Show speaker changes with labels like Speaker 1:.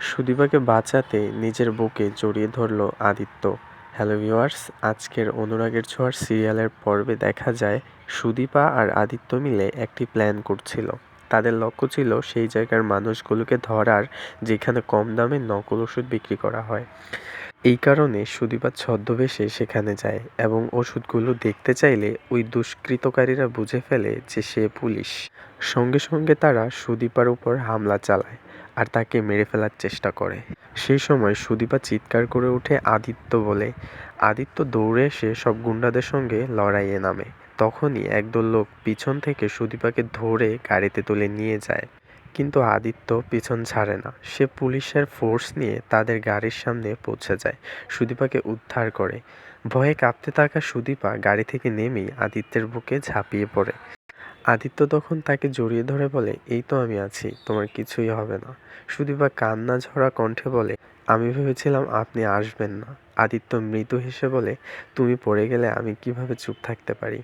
Speaker 1: সুদীপাকে বাঁচাতে নিজের বুকে জড়িয়ে ধরল আদিত্য। হ্যালো ভিউয়ার্স, আজকের অনুরাগের ছোঁয়ার সিরিয়ালের পর্বে দেখা যায় সুদীপা আর আদিত্য মিলে একটি প্ল্যান করছিল। তাদের লক্ষ্য ছিল সেই জায়গার মানুষগুলোকে ধরার যেখানে কম দামে নকল ওষুধ বিক্রি করা হয়। এই কারণে সুদীপা ছদ্মবেশে সেখানে যায় এবং ওষুধগুলো দেখতে চাইলে ওই দুষ্কৃতকারীরা বুঝে ফেলে যে সে পুলিশ। সঙ্গে সঙ্গে তারা সুদীপার উপর হামলা চালায় আর তাকে মেরে ফেলার চেষ্টা করে। সেই সময় সুদীপা চিৎকার করে ওঠে আদিত্য বলে। আদিত্য দৌড়ে এসে সব গুন্ডাদের সঙ্গে লড়াইয়ে নামে। তখনই একদল লোক পিছন থেকে সুদীপাকে ধরে গাড়িতে তুলে নিয়ে যায়, কিন্তু আদিত্য পিছন ছাড়ে না। সে পুলিশের ফোর্স নিয়ে তাদের গাড়ির সামনে পৌঁছে যায়, সুদীপাকে উদ্ধার করে। ভয়ে কাঁপতে থাকা সুদীপা গাড়ি থেকে নেমেই আদিত্যের বুকে ঝাঁপিয়ে পড়ে। আদিত্য তখন তাকে জড়িয়ে ধরে বলে, এই তো আমি আছি, তোমার কিছুই হবে না। সুদীপা কান্না ঝরা কণ্ঠে বলে, আমি ভেবেছিলাম আপনি আসবেন না। আদিত্য মৃদু হেসে বলে, তুমি পড়ে গেলে আমি কিভাবে চুপ থাকতে পারি।